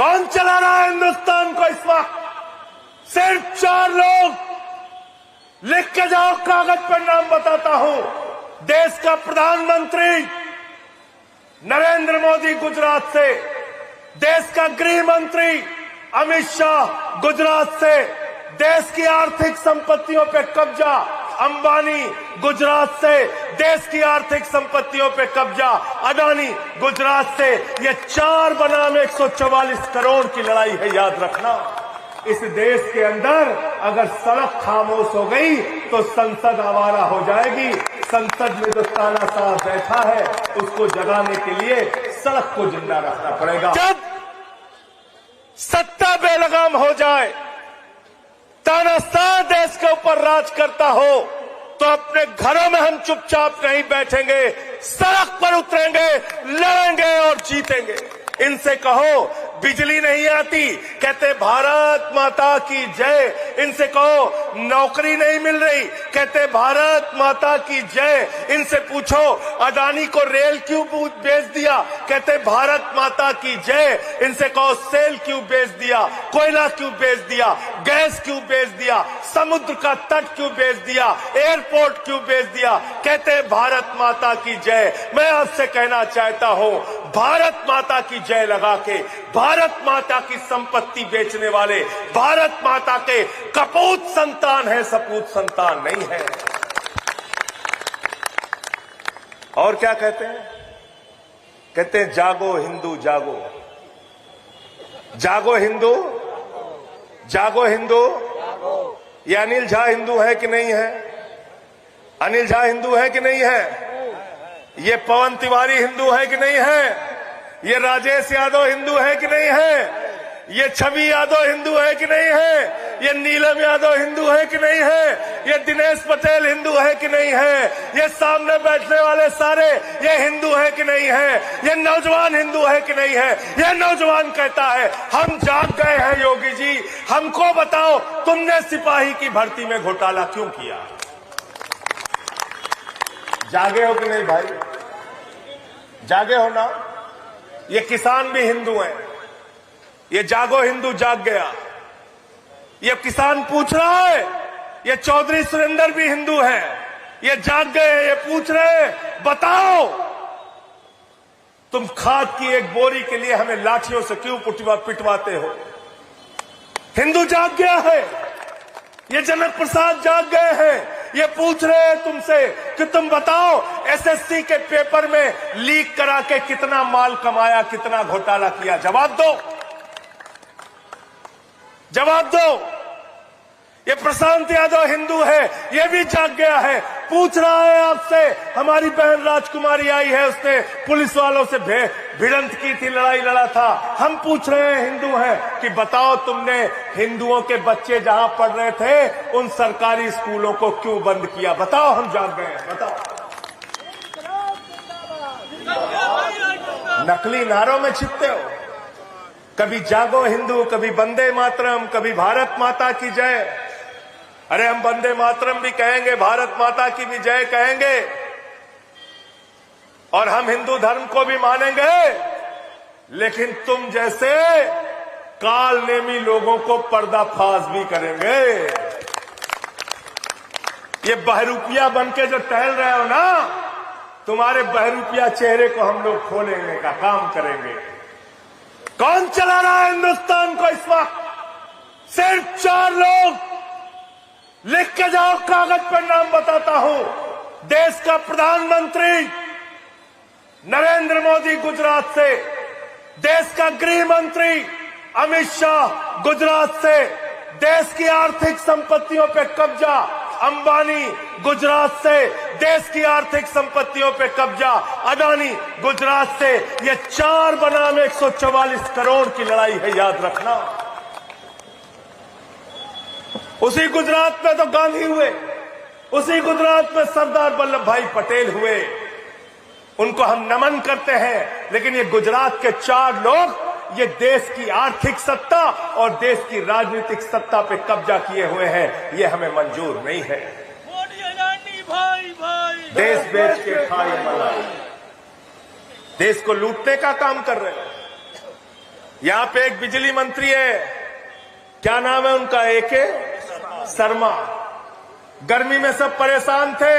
कौन चला रहा है हिंदुस्तान को इस वक्त? सिर्फ 4 लोग। लिख के जाओ, कागज पर नाम बताता हूं। देश का प्रधानमंत्री नरेंद्र मोदी गुजरात से, देश का गृह मंत्री अमित शाह गुजरात से, देश की आर्थिक संपत्तियों पे कब्जा अंबानी गुजरात से, देश की आर्थिक संपत्तियों पे कब्जा अदानी गुजरात से। ये 4 बनाम 144 करोड़ की लड़ाई है, याद रखना। इस देश के अंदर अगर सड़क खामोश हो गई तो संसद आवारा हो जाएगी। संसद में जो ताना साहब बैठा है उसको जगाने के लिए सड़क को जिंदा रखना पड़ेगा। जब सत्ता बेलगाम हो जाए, तानाशाह देश के ऊपर राज करता हो, तो अपने घरों में हम चुपचाप नहीं बैठेंगे, सड़क पर उतरेंगे, लड़ेंगे और जीतेंगे। इनसे कहो बिजली नहीं आती, कहते भारत माता की जय। इनसे कहो नौकरी नहीं मिल रही, कहते भारत माता की जय। इनसे पूछो अदानी को रेल क्यों बेच दिया, कहते भारत माता की जय। इनसे कहो सेल क्यों बेच दिया, कोयला क्यों बेच दिया, गैस क्यों बेच दिया, समुद्र का तट क्यों बेच दिया, एयरपोर्ट क्यों बेच दिया, कहते भारत माता की जय। मैं आपसे कहना चाहता हूं, भारत माता की जय लगा के भारत माता की संपत्ति बेचने वाले भारत माता के कपूत संतान है, सपूत संतान नहीं है। और क्या कहते हैं? कहते हैं जागो हिंदू जागो, जागो हिंदू, जागो हिंदू। ये अनिल झा हिंदू है कि नहीं है? अनिल झा हिंदू है कि नहीं है? ये पवन तिवारी हिंदू है कि नहीं है? ये राजेश यादव हिंदू है कि नहीं है? ये छवि यादव हिंदू है कि नहीं है? ये नीलम यादव हिंदू है कि नहीं है? ये दिनेश पटेल हिंदू है कि नहीं है? ये सामने बैठने वाले सारे ये हिंदू है कि नहीं है? ये नौजवान हिंदू है कि नहीं है? ये नौजवान कहता है हम जाग गए हैं योगी जी, हमको बताओ तुमने सिपाही की भर्ती में घोटाला क्यों किया? जागे हो कि नहीं भाई? जागे हो ना? ये किसान भी हिंदू हैं, ये जागो हिंदू जाग गया। ये किसान पूछ रहा है, ये चौधरी सुरेंद्र भी हिंदू है, ये जाग गए, ये पूछ रहे हैं बताओ तुम खाद की एक बोरी के लिए हमें लाठियों से क्यों पिटवाते हो? हिंदू जाग गया है। ये जनक प्रसाद जाग गए हैं, ये पूछ रहे हैं तुमसे कि तुम बताओ एसएससी के पेपर में लीक करा के कितना माल कमाया, कितना घोटाला किया? जवाब दो, जवाब दो। ये प्रशांत यादव हिंदू है, ये भी जाग गया है, पूछ रहा है आपसे। हमारी बहन राजकुमारी आई है, उसने पुलिस वालों से भिड़ंत की थी, लड़ाई लड़ा था। हम पूछ रहे हैं, हिंदू हैं, कि बताओ तुमने हिंदुओं के बच्चे जहां पढ़ रहे थे उन सरकारी स्कूलों को क्यों बंद किया? बताओ, हम जाग गए हैं, बताओ। नकली नारों में छिपते हो, कभी जागो हिंदू, कभी वंदे मातरम, कभी भारत माता की जय। अरे हम वंदे मातरम भी कहेंगे, भारत माता की भी जय कहेंगे, और हम हिंदू धर्म को भी मानेंगे, लेकिन तुम जैसे काल नेमी लोगों को पर्दाफाश भी करेंगे। ये बहरूपिया बनके जो टहल रहे हो ना, तुम्हारे बहरूपिया चेहरे को हम लोग खोलेंगे का काम करेंगे। कौन चला रहा है हिंदुस्तान को इस वक्त? सिर्फ 4 लोग। लिख के जाओ, कागज पर नाम बताता हूं। देश का प्रधानमंत्री नरेंद्र मोदी गुजरात से, देश का गृह मंत्री अमित शाह गुजरात से, देश की आर्थिक संपत्तियों पे कब्जा अंबानी गुजरात से, देश की आर्थिक संपत्तियों पे कब्जा अदानी गुजरात से। ये 4 बनाम 144 करोड़ की लड़ाई है, याद रखना। उसी गुजरात में तो गांधी हुए, उसी गुजरात में सरदार वल्लभ भाई पटेल हुए, उनको हम नमन करते हैं। लेकिन ये गुजरात के 4 लोग ये देश की आर्थिक सत्ता और देश की राजनीतिक सत्ता पे कब्जा किए हुए हैं, ये हमें मंजूर नहीं है। देश बेच के खाई मलाई, देश को लूटने का काम कर रहे हैं। यहां पे एक बिजली मंत्री है, क्या नाम है उनका, एके शर्मा। गर्मी में सब परेशान थे,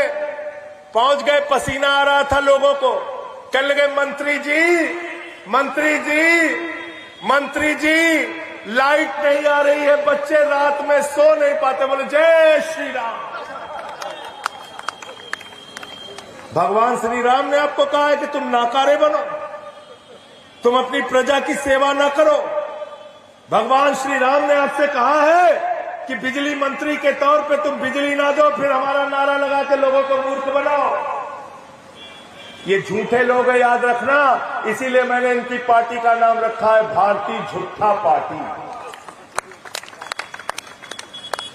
पहुंच गए, पसीना आ रहा था लोगों को, कहने लगे मंत्री जी, मंत्री जी, मंत्री जी, लाइट नहीं आ रही है, बच्चे रात में सो नहीं पाते। बोले जय श्री राम। भगवान श्री राम ने आपको कहा है कि तुम नाकारे बनो, तुम अपनी प्रजा की सेवा ना करो। भगवान श्री राम ने आपसे कहा है कि बिजली मंत्री के तौर पे तुम बिजली ना दो, फिर हमारा नारा लगा के लोगों को मूर्ख बनाओ। ये झूठे लोग हैं, याद रखना। इसीलिए मैंने इनकी पार्टी का नाम रखा है भारतीय झूठा पार्टी।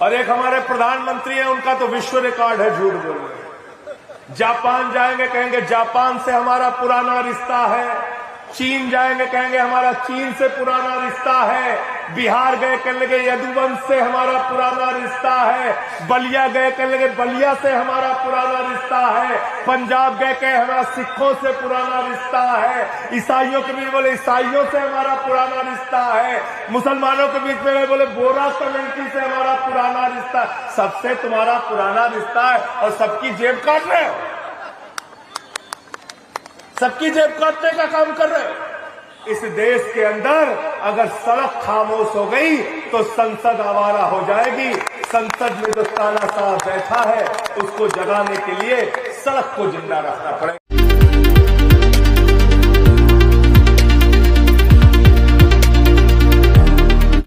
और एक हमारे प्रधानमंत्री हैं, उनका तो विश्व रिकॉर्ड है झूठ बोलने। जापान जाएंगे, कहेंगे जापान से हमारा पुराना रिश्ता है। चीन जाएंगे, कहेंगे हमारा चीन से पुराना रिश्ता है। बिहार गए, कहने लगे यदुवंश से हमारा पुराना रिश्ता है। बलिया गए, कहने लगे बलिया से हमारा पुराना रिश्ता है। पंजाब गए, कहे हमारा सिखों से पुराना रिश्ता है। ईसाइयों के बीच बोले ईसाइयों से हमारा पुराना रिश्ता है। मुसलमानों के बीच में बोले बोरा कम्युनिटी से हमारा पुराना रिश्ता। सबसे तुम्हारा पुराना रिश्ता है और सबकी जेब काट रहे हो, सबकी जेब काटने का काम कर रहे हो। इस देश के अंदर अगर सड़क खामोश हो गई तो संसद आवारा हो जाएगी। संसद में जो तानाशाह बैठा है उसको जगाने के लिए सड़क को जिंदा रखना पड़ेगा।